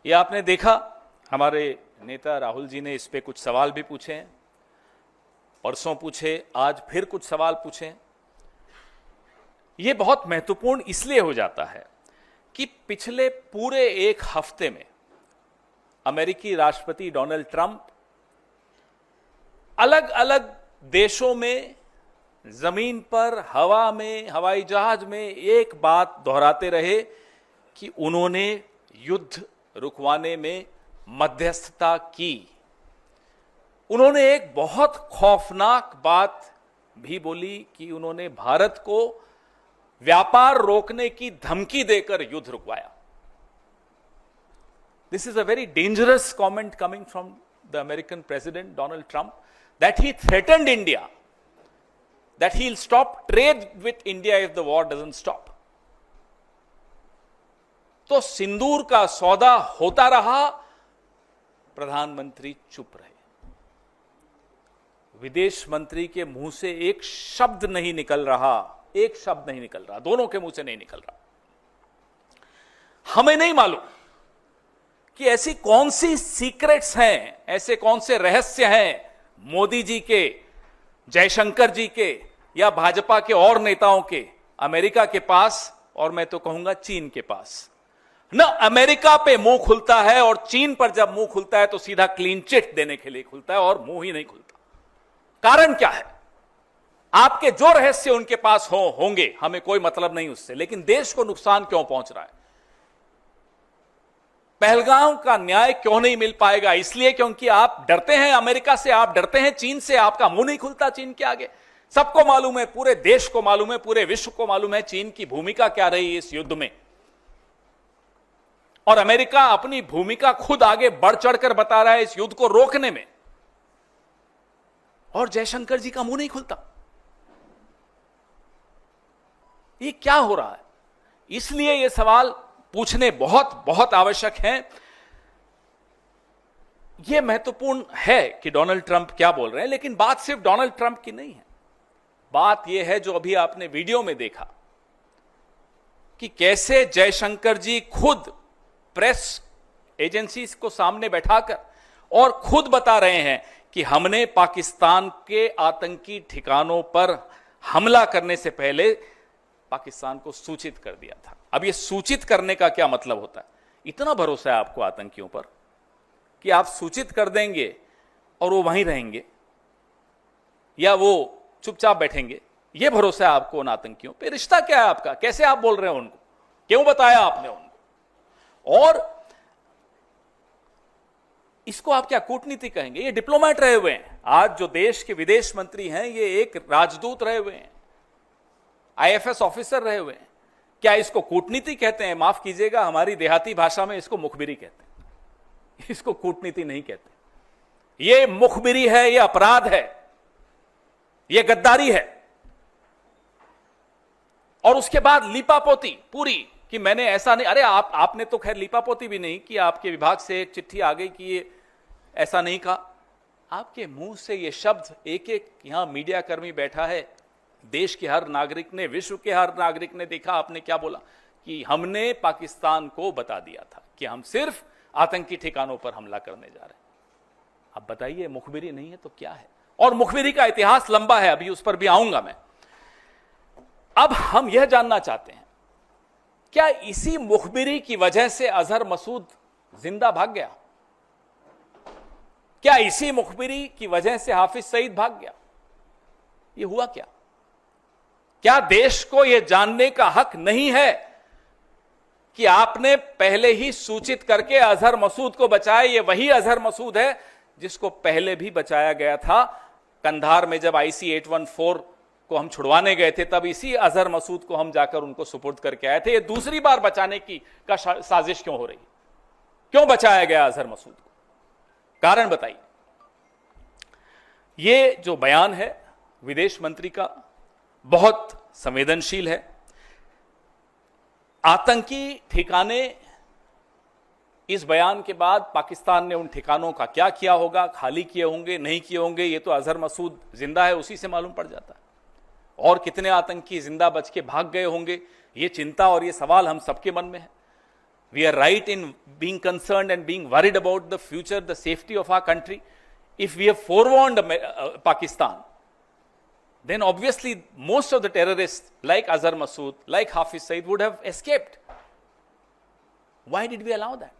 ये आपने देखा, हमारे नेता राहुल जी ने इस पे कुछ सवाल भी पूछे हैं, परसों पूछे, आज फिर कुछ सवाल पूछे। ये बहुत महत्वपूर्ण इसलिए हो जाता है कि पिछले पूरे एक हफ्ते में अमेरिकी राष्ट्रपति डोनाल्ड ट्रंप अलग अलग देशों में, जमीन पर, हवा में, हवाई जहाज में एक बात दोहराते रहे कि उन्होंने युद्ध रुकवाने में मध्यस्थता की। उन्होंने एक बहुत खौफनाक बात भी बोली कि उन्होंने भारत को व्यापार रोकने की धमकी देकर युद्ध रुकवाया। This is a very dangerous comment coming from the American president Donald Trump, that he threatened India, that he'll stop trade with India if the war doesn't stop. तो सिंदूर का सौदा होता रहा, प्रधानमंत्री चुप रहे। विदेश मंत्री के मुंह से एक शब्द नहीं निकल रहा, एक शब्द नहीं निकल रहा, दोनों के मुंह से नहीं निकल रहा। हमें नहीं मालूम कि ऐसी कौन सी सीक्रेट्स हैं, ऐसे कौन से रहस्य हैं मोदी जी के, जयशंकर जी के या भाजपा के और नेताओं के, अमेरिका के पास, और मैं तो कहूंगा चीन के पास। न अमेरिका पे मुंह खुलता है, और चीन पर जब मुंह खुलता है तो सीधा क्लीन चिट देने के लिए खुलता है, और मुंह ही नहीं खुलता। कारण क्या है? आपके जो रहस्य उनके पास होंगे, हमें कोई मतलब नहीं उससे, लेकिन देश को नुकसान क्यों पहुंच रहा है? पहलगाम का न्याय क्यों नहीं मिल पाएगा? इसलिए क्योंकि आप डरते हैं अमेरिका से, आप डरते हैं चीन से, आपका मुंह नहीं खुलता चीन के आगे। सबको मालूम है, पूरे देश को मालूम है, पूरे विश्व को मालूम है चीन की भूमिका क्या रही इस युद्ध में, और अमेरिका अपनी भूमिका खुद आगे बढ़ चढ़कर बता रहा है इस युद्ध को रोकने में, और जयशंकर जी का मुंह नहीं खुलता। ये क्या हो रहा है? इसलिए ये सवाल पूछने बहुत बहुत आवश्यक हैं। यह महत्वपूर्ण है कि डोनाल्ड ट्रंप क्या बोल रहे हैं, लेकिन बात सिर्फ डोनाल्ड ट्रंप की नहीं है। बात यह है जो अभी आपने वीडियो में देखा कि कैसे जयशंकर जी खुद प्रेस एजेंसी को सामने बैठाकर और खुद बता रहे हैं कि हमने पाकिस्तान के आतंकी ठिकानों पर हमला करने से पहले पाकिस्तान को सूचित कर दिया था। अब ये सूचित करने का क्या मतलब होता है? इतना भरोसा है आपको आतंकियों पर कि आप सूचित कर देंगे और वो वहीं रहेंगे, या वो चुपचाप बैठेंगे? ये भरोसा है आपको उन आतंकियों पे? रिश्ता क्या है आपका? कैसे आप बोल रहे हैं उनको? क्यों बताया आपने उनको? और इसको आप क्या कूटनीति कहेंगे? ये डिप्लोमेट रहे हुए हैं। आज जो देश के विदेश मंत्री हैं, ये एक राजदूत रहे हुए हैं, आईएफएस ऑफिसर रहे हुए हैं। क्या इसको कूटनीति कहते हैं? माफ कीजिएगा, हमारी देहाती भाषा में इसको मुखबिरी कहते हैं, इसको कूटनीति नहीं कहते। ये मुखबिरी है, ये अपराध है, ये गद्दारी है। और उसके बाद लीपापोती पूरी कि मैंने ऐसा नहीं। अरे आपने तो खैर लीपापोती भी नहीं कि आपके विभाग से एक चिट्ठी आ गई कि ये ऐसा नहीं कहा। आपके मुंह से ये शब्द, एक एक यहां मीडिया कर्मी बैठा है, देश के हर नागरिक ने, विश्व के हर नागरिक ने देखा आपने क्या बोला कि हमने पाकिस्तान को बता दिया था कि हम सिर्फ आतंकी ठिकानों पर हमला करने जा रहे हैं। अब बताइए, मुखबिरी नहीं है तो क्या है? और मुखबिरी का इतिहास लंबा है, अभी उस पर भी आऊंगा मैं। अब हम यह जानना चाहते हैं, क्या इसी मुखबिरी की वजह से अजहर मसूद जिंदा भाग गया? क्या इसी मुखबिरी की वजह से हाफिज सईद भाग गया? यह हुआ क्या? क्या देश को यह जानने का हक नहीं है कि आपने पहले ही सूचित करके अजहर मसूद को बचाया? ये वही अजहर मसूद है जिसको पहले भी बचाया गया था। कंधार में जब IC 814 को हम छुड़वाने गए थे, तब इसी अजहर मसूद को हम जाकर उनको सुपुर्द करके आए थे। ये दूसरी बार बचाने की साजिश क्यों हो रही? क्यों बचाया गया अजहर मसूद को? कारण बताइए। ये जो बयान है विदेश मंत्री का बहुत संवेदनशील है। आतंकी ठिकाने, इस बयान के बाद पाकिस्तान ने उन ठिकानों का क्या किया होगा, खाली किए होंगे, नहीं किए होंगे, ये तो अजहर मसूद जिंदा है उसी से मालूम पड़ जाता है। और कितने आतंकी जिंदा बच के भाग गए होंगे, ये चिंता और ये सवाल हम सबके मन में है। We are right in being concerned and being worried about the future, the safety of our country. If we have forewarned Pakistan, then obviously most of the terrorists like Azhar Masood, like Hafiz Saeed would have escaped. Why did we allow that?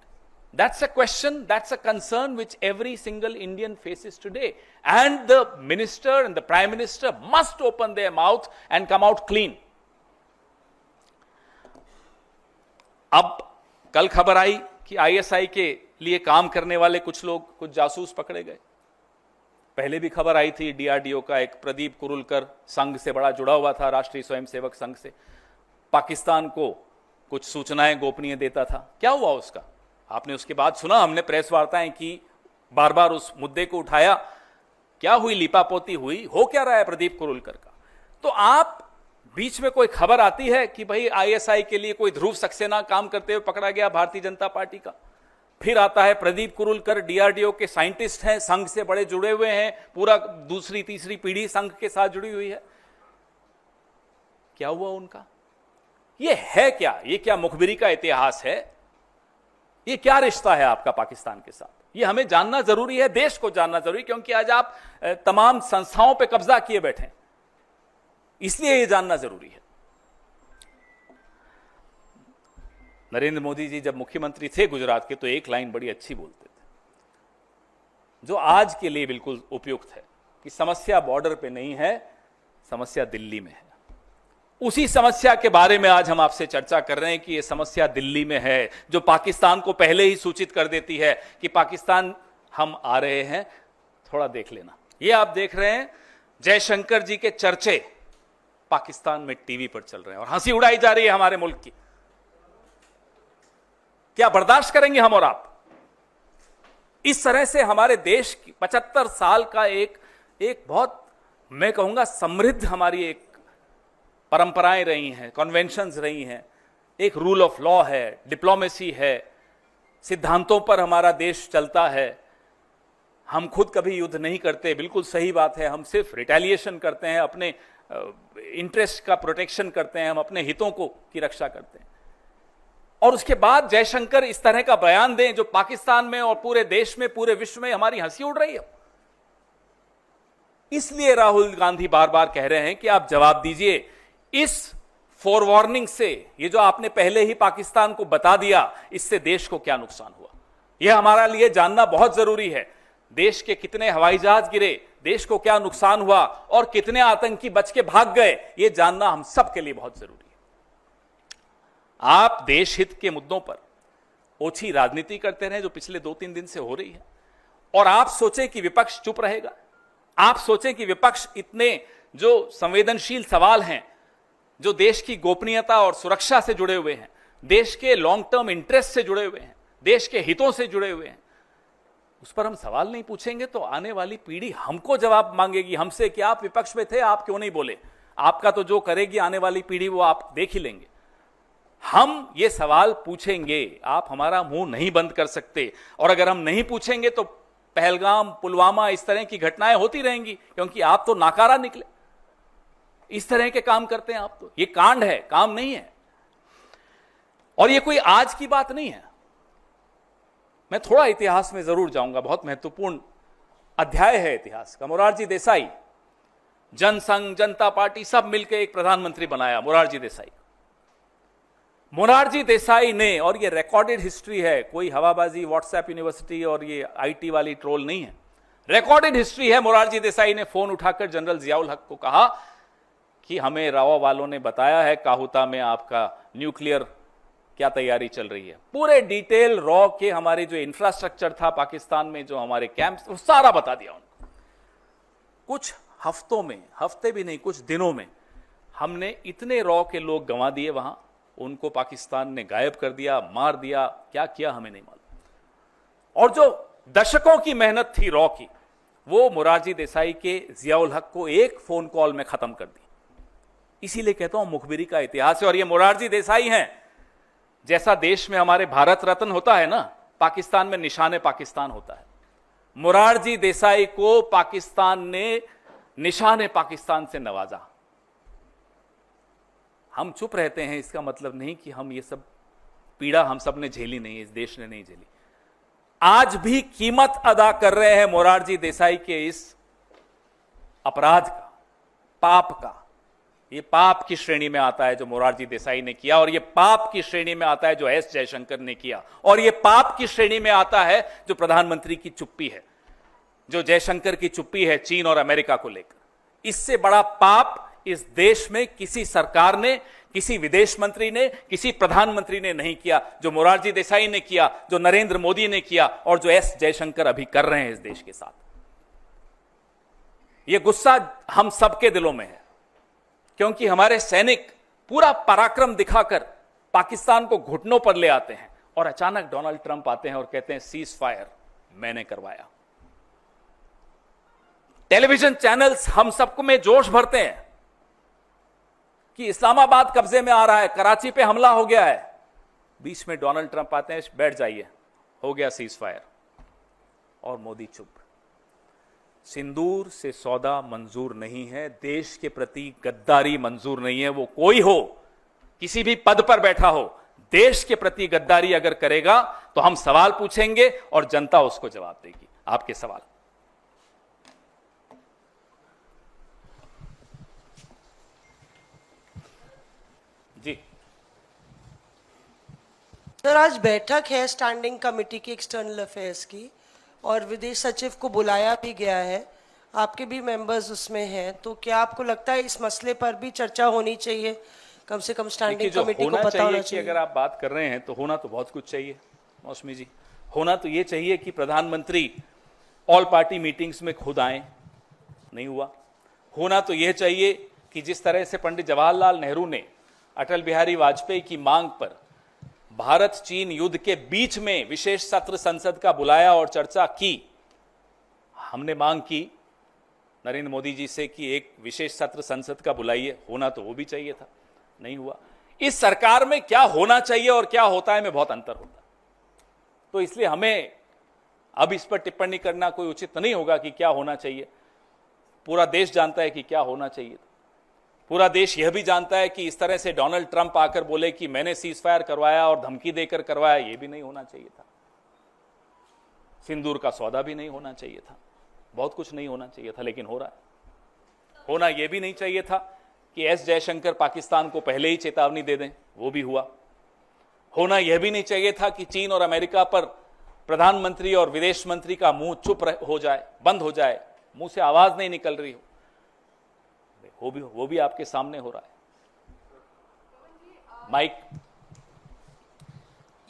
That's a question, that's a concern which every single Indian faces today. And the minister and the prime minister must open their mouth and come out clean. अब कल खबर आई कि ISI के लिए काम करने वाले कुछ लोग, कुछ जासूस पकड़े गए। पहले भी खबर आई थी, डीआरडीओ का एक प्रदीप कुरुलकर संघ से बड़ा जुड़ा हुआ था, राष्ट्रीय स्वयंसेवक संघ से, पाकिस्तान को कुछ सूचनाएं गोपनीय देता था। क्या हुआ उसका? आपने उसके बाद सुना, हमने प्रेस वार्ताएं की, बार बार उस मुद्दे को उठाया। क्या हुई? लिपापोती हुई? हो क्या रहा है प्रदीप कुरुलकर का? तो आप बीच में कोई खबर आती है कि भाई आईएसआई के लिए कोई ध्रुव सक्सेना काम करते हुए पकड़ा गया भारतीय जनता पार्टी का, फिर आता है प्रदीप कुरुलकर डीआरडीओ के साइंटिस्ट हैं, संघ से बड़े जुड़े हुए हैं, पूरा दूसरी तीसरी पीढ़ी संघ के साथ जुड़ी हुई है। क्या हुआ उनका? ये है क्या? ये क्या मुखबिरी का इतिहास है? ये क्या रिश्ता है आपका पाकिस्तान के साथ? ये हमें जानना जरूरी है, देश को जानना जरूरी है, क्योंकि आज आप तमाम संस्थाओं पे कब्जा किए बैठे हैं, इसलिए ये जानना जरूरी है। नरेंद्र मोदी जी जब मुख्यमंत्री थे गुजरात के, तो एक लाइन बड़ी अच्छी बोलते थे, जो आज के लिए बिल्कुल उपयुक्त है, कि समस्या बॉर्डर पे नहीं है, समस्या दिल्ली में है। उसी समस्या के बारे में आज हम आपसे चर्चा कर रहे हैं कि यह समस्या दिल्ली में है, जो पाकिस्तान को पहले ही सूचित कर देती है कि पाकिस्तान हम आ रहे हैं, थोड़ा देख लेना। ये आप देख रहे हैं, जयशंकर जी के चर्चे पाकिस्तान में टीवी पर चल रहे हैं और हंसी उड़ाई जा रही है हमारे मुल्क की। क्या बर्दाश्त करेंगे हम और आप? इस तरह से हमारे देश की 75 साल का एक बहुत, मैं कहूंगा, समृद्ध हमारी एक परंपराएं रही हैं, कन्वेंशंस रही हैं, एक रूल ऑफ लॉ है, डिप्लोमेसी है, सिद्धांतों पर हमारा देश चलता है। हम खुद कभी युद्ध नहीं करते, बिल्कुल सही बात है, हम सिर्फ रिटेलिएशन करते हैं, अपने इंटरेस्ट का प्रोटेक्शन करते हैं, हम अपने हितों की रक्षा करते हैं। और उसके बाद जयशंकर इस तरह का बयान दें जो पाकिस्तान में और पूरे देश में, पूरे विश्व में हमारी हंसी उड़ रही है। इसलिए राहुल गांधी बार बार कह रहे हैं कि आप जवाब दीजिए इस फोरवार्निंग से, ये जो आपने पहले ही पाकिस्तान को बता दिया, इससे देश को क्या नुकसान हुआ, यह हमारा लिए जानना बहुत जरूरी है। देश के कितने हवाई जहाज गिरे, देश को क्या नुकसान हुआ और कितने आतंकी बच के भाग गए, यह जानना हम सबके लिए बहुत जरूरी है। आप देश हित के मुद्दों पर ओछी राजनीति करते रहे, जो पिछले 2-3 दिन से हो रही है, और आप सोचें कि विपक्ष चुप रहेगा। आप सोचें कि विपक्ष इतने जो संवेदनशील सवाल हैं, जो देश की गोपनीयता और सुरक्षा से जुड़े हुए हैं, देश के लॉन्ग टर्म इंटरेस्ट से जुड़े हुए हैं, देश के हितों से जुड़े हुए हैं, उस पर हम सवाल नहीं पूछेंगे तो आने वाली पीढ़ी हमको जवाब मांगेगी हमसे कि आप विपक्ष में थे, आप क्यों नहीं बोले। आपका तो जो करेगी आने वाली पीढ़ी वो आप देख ही लेंगे। हम ये सवाल पूछेंगे, आप हमारा मुंह नहीं बंद कर सकते, और अगर हम नहीं पूछेंगे तो पहलगाम, पुलवामा, इस तरह की घटनाएं होती रहेंगी, क्योंकि आप तो नाकारा निकले, इस तरह के काम करते हैं आप। तो ये कांड है, काम नहीं है, और ये कोई आज की बात नहीं है। मैं थोड़ा इतिहास में जरूर जाऊंगा, बहुत महत्वपूर्ण अध्याय है इतिहास का। मोरारजी देसाई, जनसंघ, जनता पार्टी सब मिलकर एक प्रधानमंत्री बनाया मोरारजी देसाई। मोरारजी देसाई ने, और ये रिकॉर्डेड हिस्ट्री है, कोई हवाबाजी व्हाट्सएप यूनिवर्सिटी और ये आईटी वाली ट्रोल नहीं है, रिकॉर्डेड हिस्ट्री है। मोरारजी देसाई ने फोन उठाकर जनरल जियाउल हक को कहा कि हमें राव वालों ने बताया है काहुता में आपका न्यूक्लियर क्या तैयारी चल रही है। पूरे डिटेल रॉ के हमारे जो इंफ्रास्ट्रक्चर था पाकिस्तान में, जो हमारे कैंप्स, वो सारा बता दिया उनको। कुछ हफ्तों में, हफ्ते भी नहीं, कुछ दिनों में हमने इतने रॉ के लोग गंवा दिए वहां, उनको पाकिस्तान ने गायब कर दिया, मार दिया, क्या किया हमें नहीं मालूम। और जो दशकों की मेहनत थी रॉ की, वो मोरारजी देसाई के जियाउल हक को एक फोन कॉल में खत्म कर दी। इसीलिए कहता हूं मुखबिरी का इतिहास है। और ये मोरारजी देसाई हैं, जैसा देश में हमारे भारत रत्न होता है ना, पाकिस्तान में निशाने पाकिस्तान होता है। मोरारजी देसाई को पाकिस्तान ने निशाने पाकिस्तान से नवाजा। हम चुप रहते हैं, इसका मतलब नहीं कि हम ये सब पीड़ा हम सब ने झेली नहीं, इस देश ने नहीं झेली। आज भी कीमत अदा कर रहे हैं मोरारजी देसाई के इस अपराध का, पाप का। ये पाप की श्रेणी में आता है जो मोरारजी देसाई ने किया, और ये पाप की श्रेणी में आता है जो एस जयशंकर ने किया, और ये पाप की श्रेणी में आता है जो प्रधानमंत्री की चुप्पी है, जो जयशंकर की चुप्पी है चीन और अमेरिका को लेकर। इससे बड़ा पाप इस देश में किसी सरकार ने, किसी विदेश मंत्री ने, किसी प्रधानमंत्री ने नहीं किया, जो मोरारजी देसाई ने किया, जो नरेंद्र मोदी ने किया, और जो एस जयशंकर अभी कर रहे हैं इस देश के साथ। यह गुस्सा हम सबके दिलों में है, क्योंकि हमारे सैनिक पूरा पराक्रम दिखाकर पाकिस्तान को घुटनों पर ले आते हैं, और अचानक डोनाल्ड ट्रंप आते हैं और कहते हैं सीज फायर मैंने करवाया। टेलीविजन चैनल्स हम सबको में जोश भरते हैं कि इस्लामाबाद कब्जे में आ रहा है, कराची पे हमला हो गया है। बीच में डोनाल्ड ट्रंप आते हैं, बैठ जाइए, हो गया सीज फायर, और मोदी चुप। सिंदूर से सौदा मंजूर नहीं है, देश के प्रति गद्दारी मंजूर नहीं है। वो कोई हो, किसी भी पद पर बैठा हो, देश के प्रति गद्दारी अगर करेगा तो हम सवाल पूछेंगे और जनता उसको जवाब देगी। आपके सवाल। जी सर, आज बैठक है स्टैंडिंग कमेटी की एक्सटर्नल अफेयर्स की, और विदेश सचिव को बुलाया भी गया है, आपके भी मेंबर्स उसमें हैं, तो क्या आपको लगता है इस मसले पर भी चर्चा होनी चाहिए? कम से कम स्टैंडिंग कमेटी को पता होना चाहिए। अगर आप बात कर रहे हैं तो होना तो बहुत कुछ चाहिए मौसमी जी। होना तो ये चाहिए कि प्रधानमंत्री ऑल पार्टी मीटिंग्स में खुद आए, नहीं हुआ। होना तो यह चाहिए कि जिस तरह से पंडित जवाहरलाल नेहरू ने अटल बिहारी वाजपेयी की मांग पर भारत चीन युद्ध के बीच में विशेष सत्र संसद का बुलाया और चर्चा की, हमने मांग की नरेंद्र मोदी जी से कि एक विशेष सत्र संसद का बुलाइए। होना तो वो भी चाहिए था, नहीं हुआ। इस सरकार में क्या होना चाहिए और क्या होता है में बहुत अंतर होता है, तो इसलिए हमें अब इस पर टिप्पणी करना कोई उचित नहीं होगा कि क्या होना चाहिए। पूरा देश जानता है कि क्या होना चाहिए। पूरा देश यह भी जानता है कि इस तरह से डोनाल्ड ट्रंप आकर बोले कि मैंने सीज फायर करवाया और धमकी देकर करवाया, यह भी नहीं होना चाहिए था। सिंदूर का सौदा भी नहीं होना चाहिए था, बहुत कुछ नहीं होना चाहिए था, लेकिन हो रहा है। होना यह भी नहीं चाहिए था कि एस जयशंकर पाकिस्तान को पहले ही चेतावनी दे दें, वो भी हुआ। होना यह भी नहीं चाहिए था कि चीन और अमेरिका पर प्रधानमंत्री और विदेश मंत्री का मुंह चुप हो जाए, बंद हो जाए, मुंह से आवाज नहीं निकल रही हो। वो भी आपके सामने हो रहा है। माइक।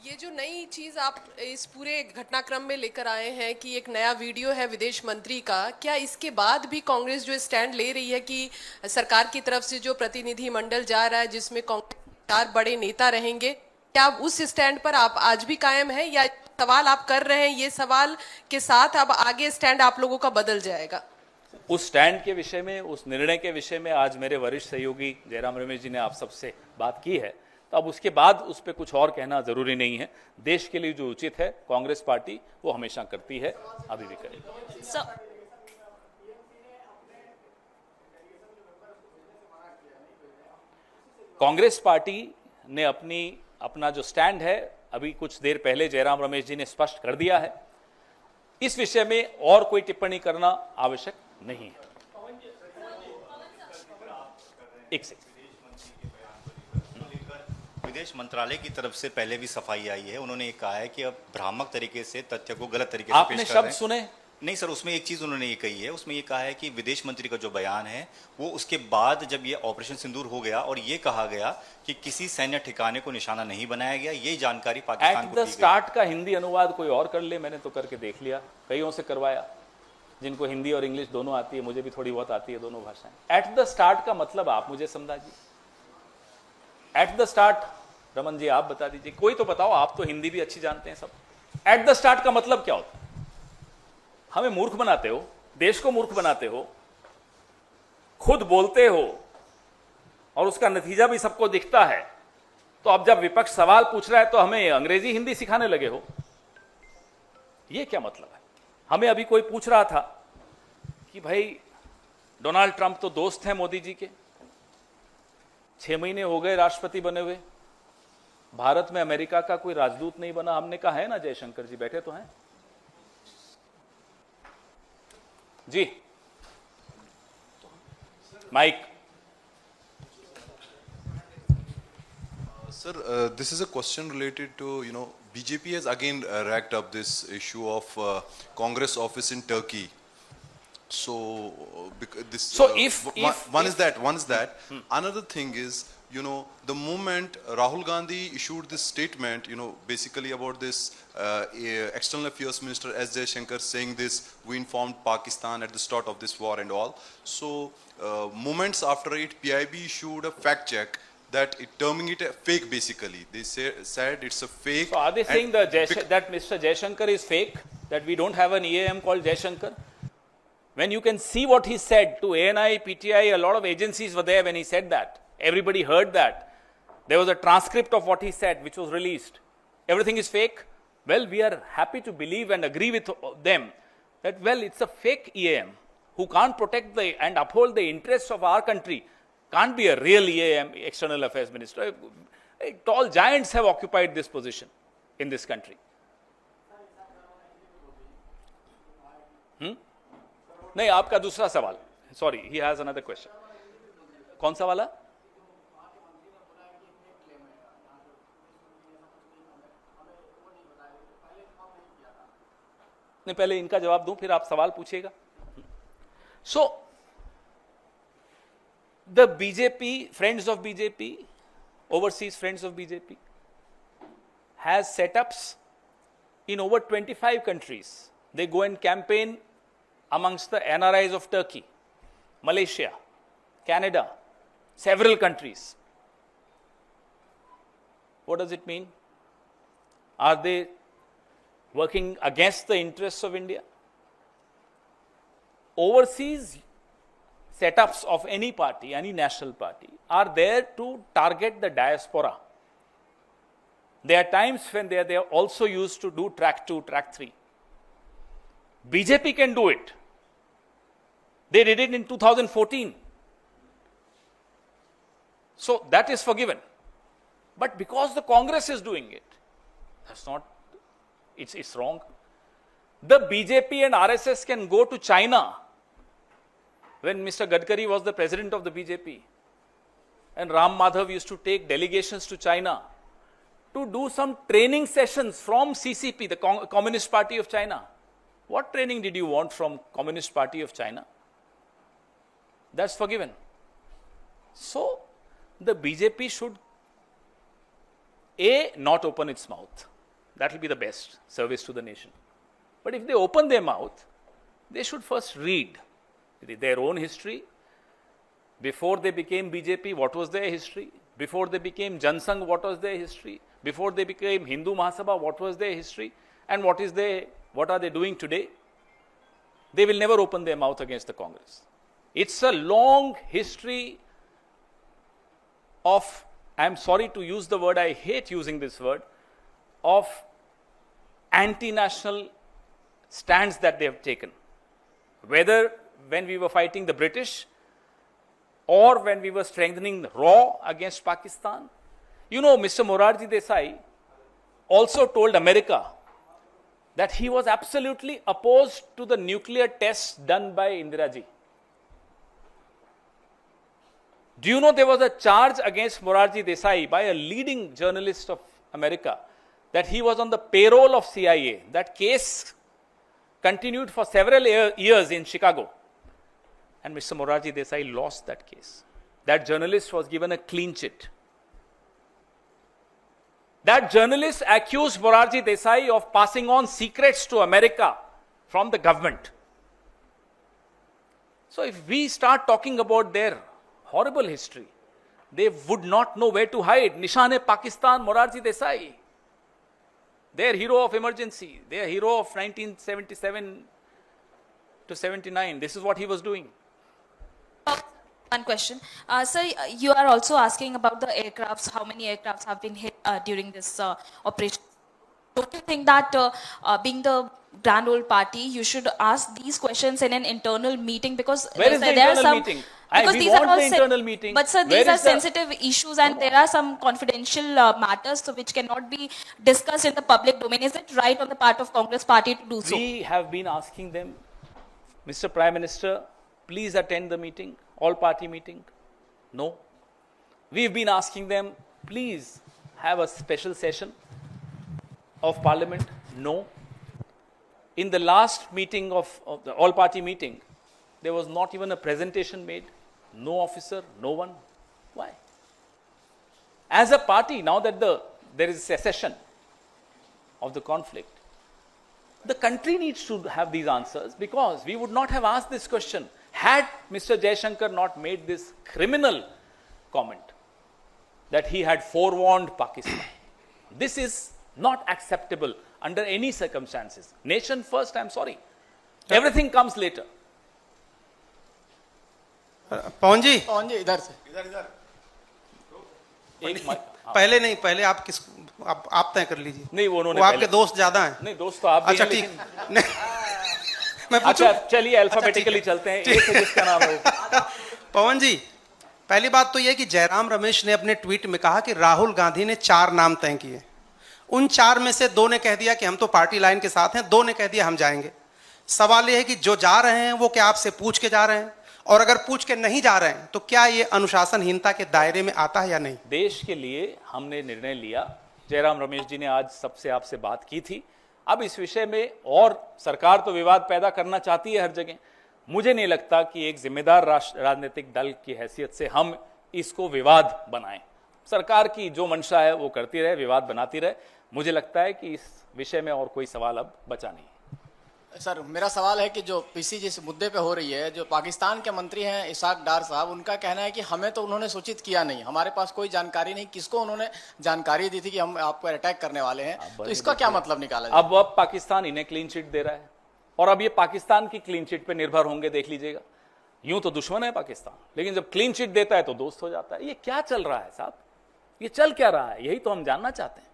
ये जो नई चीज आप इस पूरे घटनाक्रम में लेकर आए हैं कि एक नया वीडियो है विदेश मंत्री का, क्या इसके बाद भी कांग्रेस जो स्टैंड ले रही है कि सरकार की तरफ से जो प्रतिनिधि मंडल जा रहा है जिसमें कांग्रेस के 4 बड़े नेता रहेंगे, क्या आप उस स्टैंड पर आप आज भी कायम है, या सवाल आप कर रहे हैं ये सवाल के साथ अब आगे स्टैंड आप लोगों का बदल जाएगा? उस स्टैंड के विषय में, उस निर्णय के विषय में आज मेरे वरिष्ठ सहयोगी जयराम रमेश जी ने आप सबसे बात की है, तो अब उसके बाद उस पर कुछ और कहना जरूरी नहीं है। देश के लिए जो उचित है कांग्रेस पार्टी वो हमेशा करती है, अभी भी करेगी। कांग्रेस पार्टी ने अपना जो स्टैंड है अभी कुछ देर पहले जयराम रमेश जी ने स्पष्ट कर दिया है। इस विषय में और कोई टिप्पणी करना आवश्यक नहीं है। एक सेकंड। विदेश मंत्रालय की तरफ से पहले भी सफाई आई है, उन्होंने ये कहा है कि अब भ्रामक तरीके से तथ्य को गलत तरीके से पेश कर रहे हैं। आपने शब्द सुने? नहीं सर, उसमें एक चीज उन्होंने ये कही है, उसमें ये कहा है कि विदेश मंत्री का जो बयान है वो उसके बाद जब ये ऑपरेशन सिंदूर हो गया और ये कहा गया कि किसी सैन्य ठिकाने को निशाना नहीं बनाया गया, ये जानकारी पाकिस्तान को दी गई। एट द स्टार्ट का हिंदी अनुवाद कोई और कर ले, मैंने तो करके देख लिया, कईयों से करवाया जिनको हिंदी और इंग्लिश दोनों आती है, मुझे भी थोड़ी बहुत आती है दोनों भाषाएं। एट द स्टार्ट का मतलब आप मुझे समझाइए। At the start Raman ji आप बता दीजिए, कोई तो बताओ, आप तो हिंदी भी अच्छी जानते हैं सब। एट द स्टार्ट का मतलब क्या होता है? हमें मूर्ख बनाते हो, देश को मूर्ख बनाते हो, खुद बोलते हो और उसका नतीजा भी सबको दिखता है, तो अब जब विपक्ष सवाल पूछ रहा है तो हमें अंग्रेजी हिंदी सिखाने लगे हो, ये क्या मतलब है? हमें अभी कोई पूछ रहा था कि भाई डोनाल्ड ट्रंप तो दोस्त हैं मोदी जी के, 6 महीने हो गए राष्ट्रपति बने हुए, भारत में अमेरिका का कोई राजदूत नहीं बना, हमने कहा है ना, जयशंकर जी बैठे तो हैं जी। Mic. Sir, this is a question related to, BJP has again racked up this issue of Congress office in Turkey. So, this. So one is that. Another thing is, the moment Rahul Gandhi issued this statement, basically about this external affairs minister S. Jaishankar saying this, we informed Pakistan at the start of this war and all. So, moments after it, PIB issued a fact check that terming it a fake basically. They said it's a fake. So are they saying that Mr. Jaishankar is fake? That we don't have an EAM called Jaishankar? When you can see what he said to ANI, PTI, a lot of agencies were there when he said that. Everybody heard that. There was a transcript of what he said which was released. Everything is fake? Well, we are happy to believe and agree with them that, well, it's a fake EAM who can't protect and uphold the interests of our country. Can't be a real EAM, External Affairs Minister. Tall giants have occupied this position in this country. नहीं, आपका दूसरा सवाल. Sorry, he has another question. कौन सा वाला? नहीं, पहले इनका जवाब दूं, फिर आप सवाल पूछिएगा. So, the BJP, friends of BJP, overseas friends of BJP, has setups in over 25 countries. They go and campaign amongst the NRIs of Turkey, Malaysia, Canada, several countries. What does it mean? Are they working against the interests of India? Overseas setups of any party, any national party, are there to target the diaspora. There are times when they are also used to do track 2, track 3. BJP can do it. They did it in 2014. So that is forgiven. But because the Congress is doing it, that's not, it's wrong. The BJP and RSS can go to China. When Mr. Gadkari was the president of the BJP, and Ram Madhav used to take delegations to China to do some training sessions from CCP, the Communist Party of China. What training did you want from Communist Party of China? That's forgiven. So, the BJP should, not open its mouth. That will be the best service to the nation. But if they open their mouth, they should first read their own history. Before they became BJP, what was their history? Before they became Jansangh, what was their history? Before they became Hindu Mahasabha, what was their history? And what are they doing today? They will never open their mouth against the Congress. It's a long history of, I'm sorry to use the word, I hate using this word, of anti-national stands that they have taken. Whether when we were fighting the British or when we were strengthening RAW against Pakistan. You know, Mr. Morarji Desai also told America that he was absolutely opposed to the nuclear tests done by Indira Ji. Do you know there was a charge against Morarji Desai by a leading journalist of America that he was on the payroll of CIA? That case continued for several years in Chicago. And Mr. Morarji Desai lost that case. That journalist was given a clean chit. That journalist accused Morarji Desai of passing on secrets to America from the government. So if we start talking about their horrible history, they would not know where to hide. Nishan-e-Pakistan, Morarji Desai. Their hero of emergency, their hero of 1977 to 79. This is what he was doing. One question. Sir, you are also asking about the aircrafts, how many aircrafts have been hit during this operation. Don't you think that being the grand old party, you should ask these questions in an internal meeting, because Where is the there are internal some meeting? because We these are want all the internal meeting. But sir, Where these are is the- sensitive issues, and there are some confidential matters so which cannot be discussed in the public domain. Is it right on the part of Congress party to do so? We have been asking them, Mr. Prime Minister, please attend the meeting, all party meeting. No. We've been asking them, please have a special session of parliament. No. In the last meeting of the all party meeting, there was not even a presentation made. No officer, no one. Why? As a party, now that there is secession of the conflict, the country needs to have these answers, because we would not have asked this question had Mr. Jaishankar not made this criminal comment that he had forewarned Pakistan. This is not acceptable under any circumstances. Nation first, I'm sorry. Everything comes later. पवन जी इधर से एक minute. पहले नहीं, पहले आप किस आप तय कर लीजिए। नहीं, वो उन्होंने वो आपके पहले- दोस्त ज्यादा हैं। नहीं, दोस्त तो आप भी अच्छा हैं, ठीक, लेकिन- नहीं, मैं अच्छा पूछूं? चलिए अल्फाबेटिकली चलते हैं। ए से जिसका नाम है वो। पवन जी, पहली बात तो यह कि जयराम रमेश ने अपने ट्वीट में कहा कि राहुल गांधी ने 4 नाम तय किए। उन 4 में से 2 ने कह दिया कि हम तो पार्टी लाइन के साथ हैं, 2 ने कह दिया हम जाएंगे। सवाल यह है कि जो जा रहे हैं वो क्या आपसे पूछ के जा रहे हैं, और अगर पूछ के नहीं जा रहे हैं तो क्या ये अनुशासनहीनता के दायरे में आता है या नहीं? देश के लिए हमने निर्णय लिया। जयराम रमेश जी ने आज सबसे आपसे बात की थी। अब इस विषय में, और सरकार तो विवाद पैदा करना चाहती है हर जगह। मुझे नहीं लगता कि एक जिम्मेदार राजनीतिक दल की हैसियत से हम इसको विवाद बनाएं। सरकार की जो मंशा है वो करती रहे, विवाद बनाती रहे। मुझे लगता है कि इस विषय में और कोई सवाल अब बचा नहीं। सर मेरा सवाल है कि जो पीसी जिस मुद्दे पे हो रही है, जो पाकिस्तान के मंत्री हैं इसाक डार साहब, उनका कहना है कि हमें तो उन्होंने सूचित किया नहीं, हमारे पास कोई जानकारी नहीं, किसको उन्होंने जानकारी दी थी कि हम आपको अटैक करने वाले हैं, तो इसका क्या मतलब निकाला जाए? अब पाकिस्तान इन्हें क्लीन चिट दे रहा है, और अब ये पाकिस्तान की क्लीन चिट पे निर्भर होंगे, देख लीजिएगा। यूं तो दुश्मन है पाकिस्तान, लेकिन जब क्लीन चिट देता है तो दोस्त हो जाता है। ये क्या चल रहा है साहब? ये चल क्या रहा है? यही तो हम जानना चाहते हैं।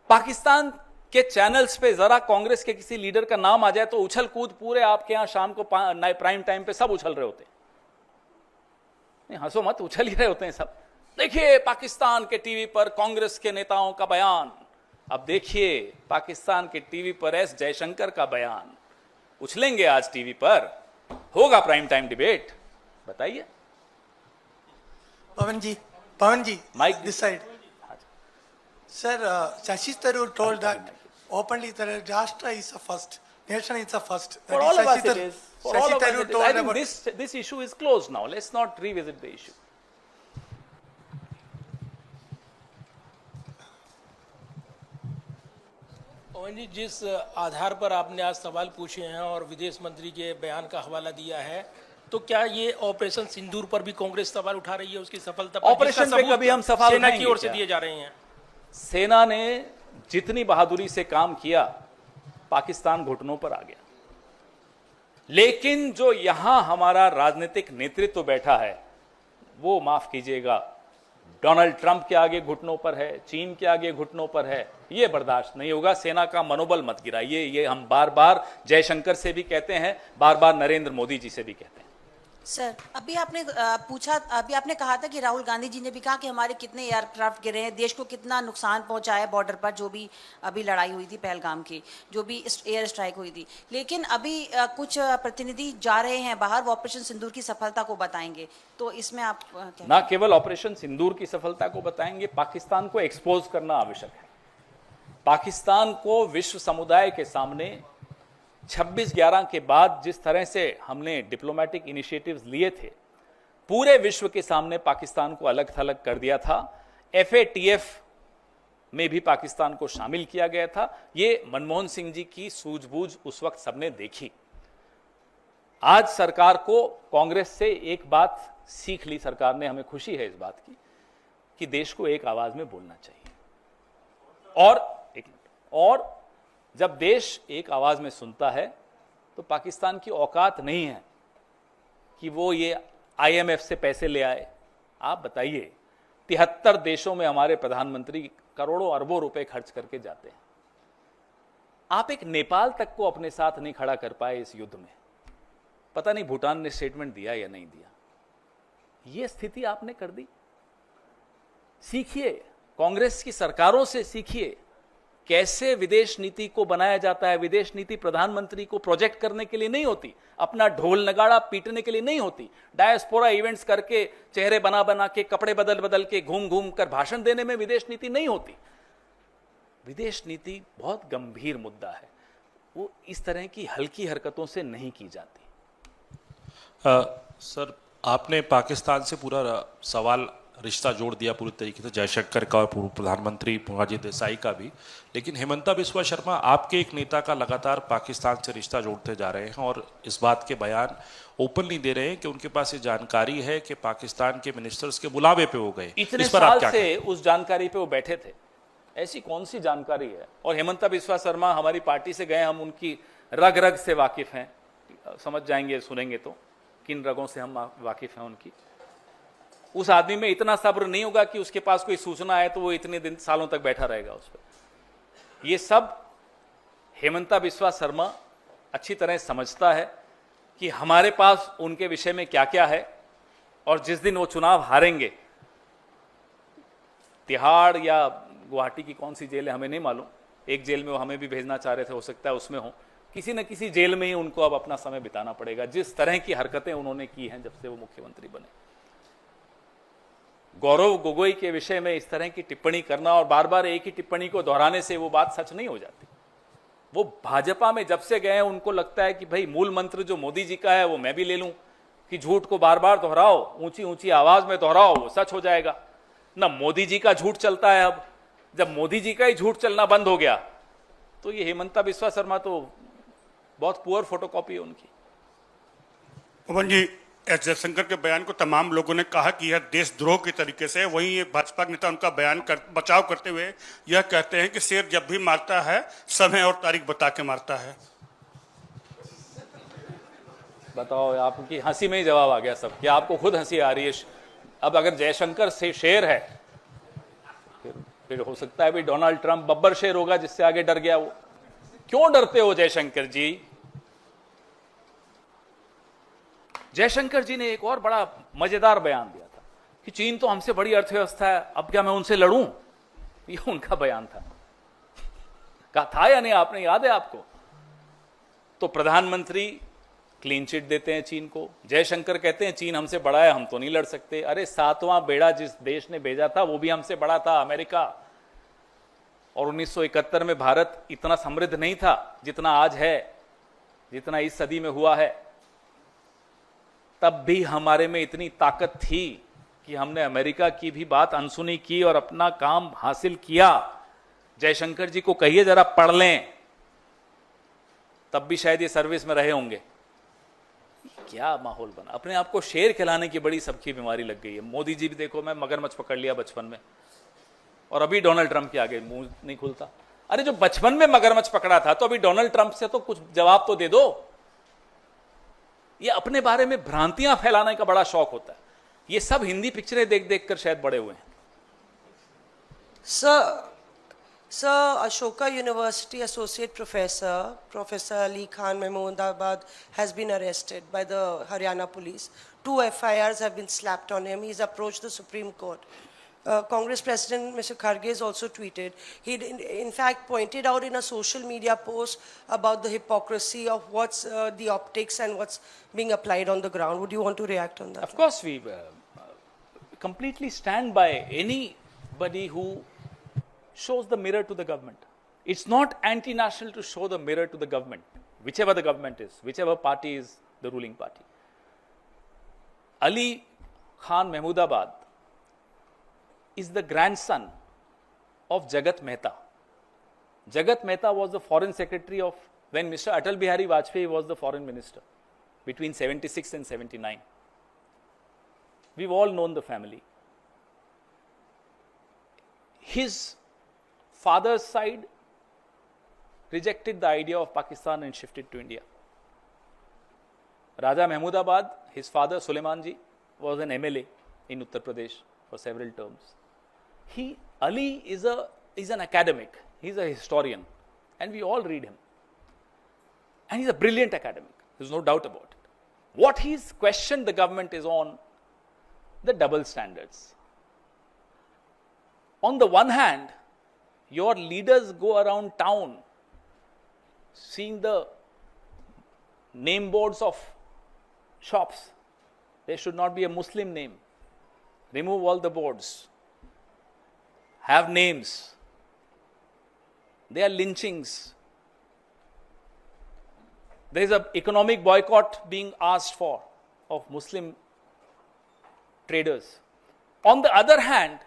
पाकिस्तान के चैनल्स पे जरा कांग्रेस के किसी लीडर का नाम आ जाए तो उछल कूद पूरे आपके यहां शाम को प्राइम टाइम पे सब उछल रहे होते हैं। नहीं, हंसो मत, उछल ही रहे होते हैं सब। देखिए पाकिस्तान के टीवी पर कांग्रेस के नेताओं का बयान, अब देखिए पाकिस्तान के टीवी पर एस जयशंकर का बयान। उछलेंगे आज टीवी पर, होगा प्राइम टाइम डिबेट। बताइए। Pavan ji, Mike, this side. Sir, Shashi Tharoor told that openly that Rashtra is a first, nation is a first. That For is all of us Shashi it Tharoor- is. For all Shashi of us Tharoor it is. told I think about- this issue is closed now. Let's not revisit the issue. पवन जी, जिस आधार पर आपने आज सवाल पूछे हैं और विदेश मंत्री के बयान का हवाला दिया है, तो क्या ये ऑपरेशन सिंदूर पर भी कांग्रेस सवाल उठा रही है, उसकी सफलता पर? ऑपरेशन जिसका पे सबूत कभी हम सवाल सेना की उठाएंगे ओर से क्या? दिए जा रहे हैं। सेना ने जितनी बहादुरी से काम किया, पाकिस्तान घुटनों पर आ गया। लेकिन जो यहां हमारा राजनीतिक नेतृत्व बैठा है, वो माफ कीजिएगा, डोनाल्ड ट्रंप के आगे घुटनों पर है, चीन के आगे घुटनों पर है। ये बर्दाश्त नहीं होगा। सेना का मनोबल मत गिराइए। ये हम बार बार जयशंकर से भी कहते हैं, बार बार नरेंद्र मोदी जी से भी कहते हैं। सर, अभी आपने अभी आपने कहा था कि राहुल गांधी जी ने भी कहा कि हमारे कितने एयरक्राफ्ट गिरे हैं, देश को कितना नुकसान पहुंचा है बॉर्डर पर, जो भी अभी लड़ाई हुई थी पहलगाम की, जो भी एयर स्ट्राइक हुई थी। लेकिन अभी कुछ प्रतिनिधि जा रहे हैं बाहर, वो ऑपरेशन सिंदूर की सफलता को बताएंगे, तो इसमें आप क्या? ना केवल ऑपरेशन सिंदूर की सफलता को बताएंगे, पाकिस्तान को एक्सपोज करना आवश्यक है। पाकिस्तान को विश्व समुदाय के सामने 26/11 के बाद जिस तरह से हमने डिप्लोमेटिक इनिशिएटिव्स लिए थे, पूरे विश्व के सामने पाकिस्तान को अलग थलग कर दिया था। FATF में भी पाकिस्तान को शामिल किया गया था। ये मनमोहन सिंह जी की सूझबूझ उस वक्त सबने देखी। आज सरकार को कांग्रेस से एक बात सीख ली सरकार ने, हमें खुशी है इस बात की कि देश को एक आवाज में बोलना चाहिए। और जब देश एक आवाज में सुनता है तो पाकिस्तान की औकात नहीं है कि वो ये IMF से पैसे ले आए। आप बताइए, 73 देशों में हमारे प्रधानमंत्री करोड़ों अरबों रुपए खर्च करके जाते हैं। आप एक नेपाल तक को अपने साथ नहीं खड़ा कर पाए इस युद्ध में। पता नहीं भूटान ने स्टेटमेंट दिया या नहीं दिया। यह स्थिति आपने कर दी। सीखिए, कांग्रेस की सरकारों से सीखिए कैसे विदेश नीति को बनाया जाता है। विदेश नीति प्रधानमंत्री को प्रोजेक्ट करने के लिए नहीं होती, अपना ढोल नगाड़ा पीटने के लिए नहीं होती, डायस्पोरा इवेंट्स करके, चेहरे बना बना के, कपड़े बदल बदल के, घूम घूम कर भाषण देने में विदेश नीति नहीं होती। विदेश नीति बहुत गंभीर मुद्दा है, वो इस तरह की हल्की हरकतों से नहीं की जाती। सर, आपने पाकिस्तान से पूरा सवाल रिश्ता जोड़ दिया पूरी तरीके से, जयशंकर का और पूर्व प्रधानमंत्री मोरारजी देसाई का भी। लेकिन हेमंता बिस्वा शर्मा आपके एक नेता का लगातार पाकिस्तान से रिश्ता जोड़ते जा रहे हैं और इस बात के बयान ओपनली दे रहे हैं कि उनके पास ये जानकारी है कि पाकिस्तान के मिनिस्टर्स के बुलावे पे वो गए। इतने इस पर आप साल क्या से कहें? उस जानकारी पे वो बैठे थे, ऐसी कौन सी जानकारी है? और हेमंता बिस्वा शर्मा हमारी पार्टी से गए, हम उनकी रग रग से वाकिफ हैं, समझ जाएंगे सुनेंगे तो किन रगों से हम वाकिफ हैं उनकी। उस आदमी में इतना सब्र नहीं होगा कि उसके पास कोई सूचना है तो वो इतने दिन सालों तक बैठा रहेगा उस पर। ये सब हेमंता बिस्वा शर्मा अच्छी तरह समझता है कि हमारे पास उनके विषय में क्या क्या है, और जिस दिन वो चुनाव हारेंगे, तिहाड़ या गुवाहाटी की कौन सी जेल है हमें नहीं मालूम, एक जेल में वो हमें भी भेजना चाह रहे थे, हो सकता है उसमें हो, किसी न किसी जेल में ही उनको अब अपना समय बिताना पड़ेगा, जिस तरह की हरकतें उन्होंने की हैं जब से वो मुख्यमंत्री बने। गौरव गोगोई के विषय में इस तरह की टिप्पणी करना और बार बार एक ही टिप्पणी को दोहराने से वो बात सच नहीं हो जाती। वो भाजपा में जब से गए हैं उनको लगता है कि भाई मूल मंत्र जो मोदी जी का है वो मैं भी ले लूं, कि झूठ को बार बार दोहराओ, ऊंची ऊंची आवाज में दोहराओ, वो सच हो जाएगा। ना मोदी जी का झूठ चलता है। अब जब मोदी जी का ही झूठ चलना बंद हो गया तो ये हेमंता बिस्वा शर्मा तो बहुत पुअर फोटोकॉपी है उनकी। पवन जी, एस जयशंकर के बयान को तमाम लोगों ने कहा कि यह देशद्रोह के तरीके से, वहीं एक भाजपा नेता उनका बचाव करते हुए यह कहते हैं कि शेर जब भी मारता है समय और तारीख बता के मारता है। बताओ, आपकी हंसी में ही जवाब आ गया सब, क्या आपको खुद हंसी आ रही है? अब अगर जयशंकर से शेर है फिर हो सकता है भी डोनाल्ड ट्रंप बब्बर शेर होगा जिससे आगे डर गया वो। क्यों डरते हो जयशंकर जी? जयशंकर जी ने एक और बड़ा मजेदार बयान दिया था कि चीन तो हमसे बड़ी अर्थव्यवस्था है, अब क्या मैं उनसे लड़ूं? ये उनका बयान था। कहा था या नहीं आपने, याद है आपको? तो प्रधानमंत्री क्लीन चिट देते हैं चीन को, जयशंकर कहते हैं चीन हमसे बड़ा है, हम तो नहीं लड़ सकते। अरे 7वां बेड़ा जिस देश ने भेजा था वो भी हमसे बड़ा था, अमेरिका। और 1971 में भारत इतना समृद्ध नहीं था जितना आज है, जितना इस सदी में हुआ है। तब भी हमारे में इतनी ताकत थी कि हमने अमेरिका की भी बात अनसुनी की और अपना काम हासिल किया। जयशंकर जी को कहिए जरा पढ़ लें, तब भी शायद ये सर्विस में रहे होंगे। क्या माहौल बना, अपने आप को शेर खिलाने की बड़ी सबकी बीमारी लग गई है। मोदी जी भी देखो, मैं मगरमच्छ पकड़ लिया बचपन में, और अभी डोनाल्ड ट्रंप के आगे मुंह नहीं खुलता। अरे जो बचपन में मगरमच्छ पकड़ा था तो अभी डोनाल्ड ट्रंप से तो कुछ जवाब तो दे दो। ये अपने बारे में भ्रांतियां फैलाने का बड़ा शौक होता है। ये सब हिंदी पिक्चरें देख देख कर शायद बड़े हुए हैं। Sir, Ashoka University Associate Professor, Professor Ali Khan Mahmoodabad has been arrested by the Haryana police. 2 FIRs have been slapped on him. He's approached the Supreme Court. Congress President Mr. Kharge has also tweeted. He in fact pointed out in a social media post about the hypocrisy of what's the optics and what's being applied on the ground. Would you want to react on that? Of course, we completely stand by anybody who shows the mirror to the government. It's not anti-national to show the mirror to the government, whichever the government is, whichever party is the ruling party. Ali Khan Mahmoodabad is the grandson of Jagat Mehta. Jagat Mehta was the foreign secretary of, when Mr. Atal Bihari Vajpayee was the foreign minister between 76 and 79. We've all known the family. His father's side rejected the idea of Pakistan and shifted to India. Raja Mahmoodabad, his father Suleiman ji, was an MLA in Uttar Pradesh for several terms. Ali is an academic, he's a historian, and we all read him. And he's a brilliant academic. There's no doubt about it. What he's questioned the government is on the double standards. On the one hand, your leaders go around town seeing the name boards of shops. There should not be a Muslim name. Remove all the boards. Have names. There are lynchings. There is an economic boycott being asked for of Muslim traders. On the other hand,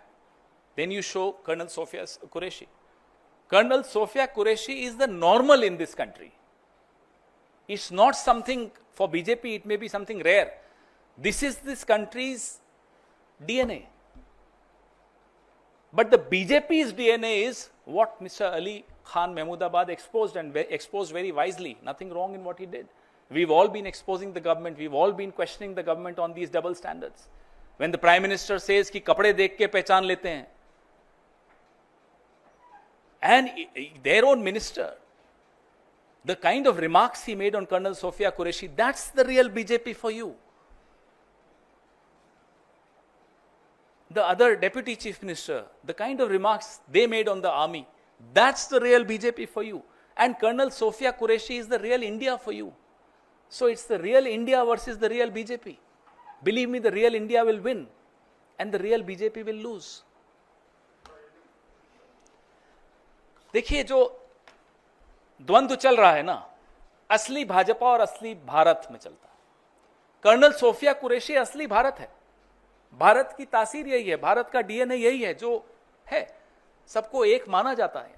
then you show Colonel Sophia Qureshi. Colonel Sophia Qureshi is the normal in this country. It's not something for BJP, it may be something rare. This is this country's DNA. But the BJP's DNA is what Mr. Ali Khan Mahmoodabad exposed, and exposed very wisely. Nothing wrong in what he did. We've all been exposing the government. We've all been questioning the government on these double standards. When the Prime Minister says कि कपड़े देख के पहचान लेते हैं, and their own minister, the kind of remarks he made on Colonel Sophia Qureshi, that's the real BJP for you. The other deputy chief minister, the kind of remarks they made on the army, that's the real BJP for you. And Colonel Sophia Qureshi is the real India for you. So it's the real India versus the real BJP. Believe me, the real India will win and the real BJP will lose. देखिए जो द्वंद्व चल रहा है ना, असली भाजपा और असली भारत में चलता है. कर्नल सोफिया कुरैशी असली भारत है. भारत की तासीर यही है, भारत का डीएनए यही है जो है. सबको एक माना जाता है.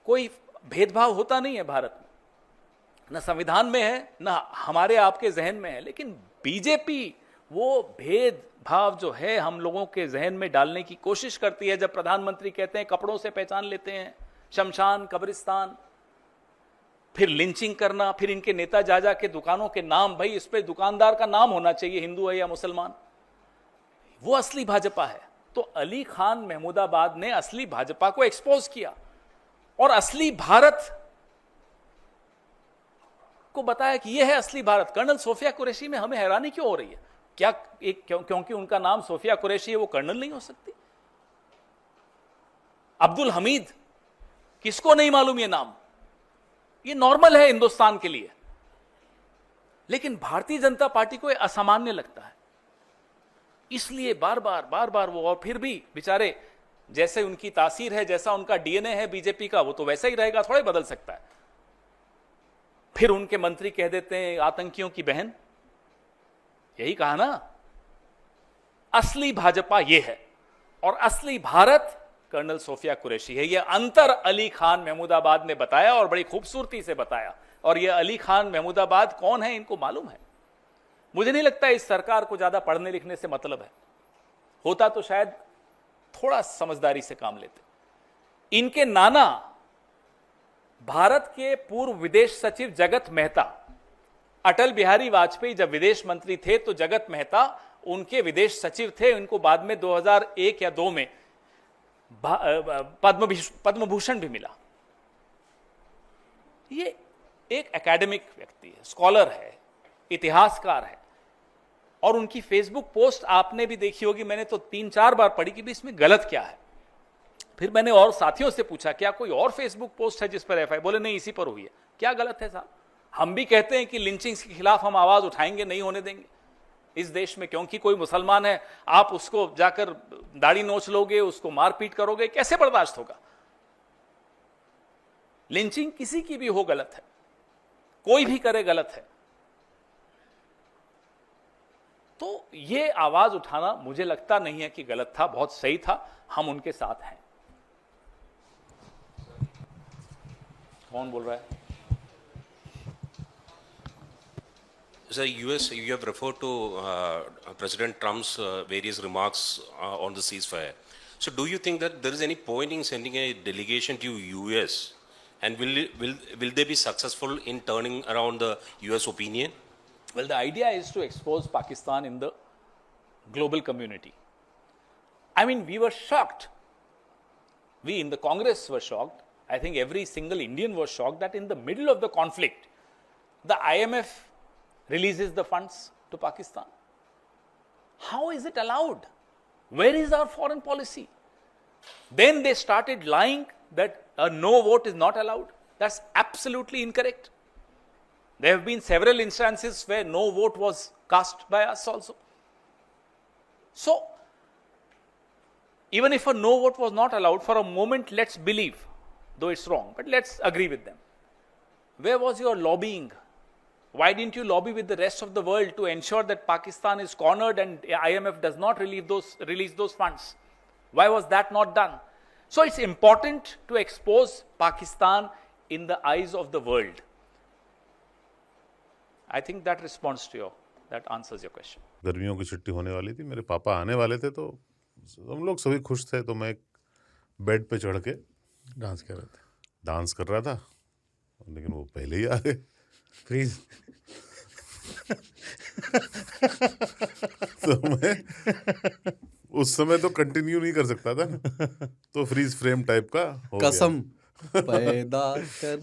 कोई भेदभाव होता नहीं है भारत में, न संविधान में है न हमारे आपके जहन में है. लेकिन बीजेपी वो भेदभाव जो है हम लोगों के जहन में डालने की कोशिश करती है. जब प्रधानमंत्री कहते हैं कपड़ों से पहचान लेते हैं, शमशान, कब्रिस्तान, फिर लिंचिंग करना, फिर इनके नेता जा के दुकानों के नाम, भाई इस पे दुकानदार का नाम होना चाहिए, हिंदू है या मुसलमान. वो असली भाजपा है. तो अली खान महमूदाबाद ने असली भाजपा को एक्सपोज किया और असली भारत को बताया कि यह है असली भारत. कर्नल सोफिया कुरैशी में हमें हैरानी क्यों हो रही है? क्या क्योंकि उनका नाम सोफिया कुरैशी है वो कर्नल नहीं हो सकती? अब्दुल हमीद, किसको नहीं मालूम ये नाम? ये नॉर्मल है हिंदुस्तान के लिए, लेकिन भारतीय जनता पार्टी को ये असामान्य लगता है. इसलिए बार बार वो, और फिर भी बेचारे जैसे उनकी तासीर है, जैसा उनका डीएनए है बीजेपी का, वो तो वैसा ही रहेगा, थोड़ा बदल सकता है. फिर उनके मंत्री कह देते हैं आतंकियों की बहन. यही कहा ना, असली भाजपा ये है और असली भारत कर्नल सोफिया कुरैशी है. यह अंतर अली खान महमूदाबाद ने बताया और बड़ी खूबसूरती से बताया. और यह अली खान महमूदाबाद कौन है इनको मालूम है. मुझे नहीं लगता इस सरकार को ज्यादा पढ़ने लिखने से मतलब है. होता तो शायद थोड़ा समझदारी से काम लेते. इनके नाना भारत के पूर्व विदेश सचिव जगत मेहता, अटल बिहारी वाजपेयी जब विदेश मंत्री थे तो जगत मेहता उनके विदेश सचिव थे. उनको बाद में 2001 या 2 में पद्म भूषण भी मिला. ये एक एकेडमिक व्यक्ति है, स्कॉलर है, इतिहासकार है. और उनकी फेसबुक पोस्ट आपने भी देखी होगी, मैंने तो 3-4 बार पढ़ी कि भी इसमें गलत क्या है. फिर मैंने और साथियों से पूछा क्या कोई और फेसबुक पोस्ट है जिस पर एफआईआर? बोले नहीं, इसी पर हुई है. क्या गलत है साहब? हम भी कहते हैं कि लिंचिंग्स के खिलाफ हम आवाज उठाएंगे, नहीं होने देंगे इस देश में. क्योंकि कोई मुसलमान है, आप उसको जाकर दाढ़ी नोच लोगे, उसको मारपीट करोगे, कैसे बर्दाश्त होगा? लिंचिंग किसी की भी हो गलत है, कोई भी करे गलत है. तो ये आवाज उठाना मुझे लगता नहीं है कि गलत था, बहुत सही था. हम उनके साथ हैं. कौन बोल रहा है? Sir, you have referred to President Trump's various remarks on the ceasefire. So, do you think that there is any point in sending a delegation to US, and will they be successful in turning around the US opinion? Well, the idea is to expose Pakistan in the global community. I mean, we were shocked. We in the Congress were shocked. I think every single Indian was shocked that in the middle of the conflict, the IMF releases the funds to Pakistan. How is it allowed? Where is our foreign policy? Then they started lying that a no vote is not allowed. That's absolutely incorrect. There have been several instances where no vote was cast by us also. So, even if a no vote was not allowed, for a moment, let's believe, though it's wrong, but let's agree with them. Where was your lobbying? Why didn't you lobby with the rest of the world to ensure that Pakistan is cornered and IMF does not release those funds? Why was that not done? So it's important to expose Pakistan in the eyes of the world. I think that answers your question. गर्मियों की छुट्टी होने वाली थी, मेरे पापा आने वाले थे, तो हम लोग सभी खुश थे। तो मैं एक बेड पे चढ़ के डांस कर रहा था, लेकिन वो पहले ही आ गए। फ्रीज। तो मैं उस समय तो कंटिन्यू नहीं कर सकता था, तो फ्रीज फ्रेम टाइप का हो गया। कसम पैदा कर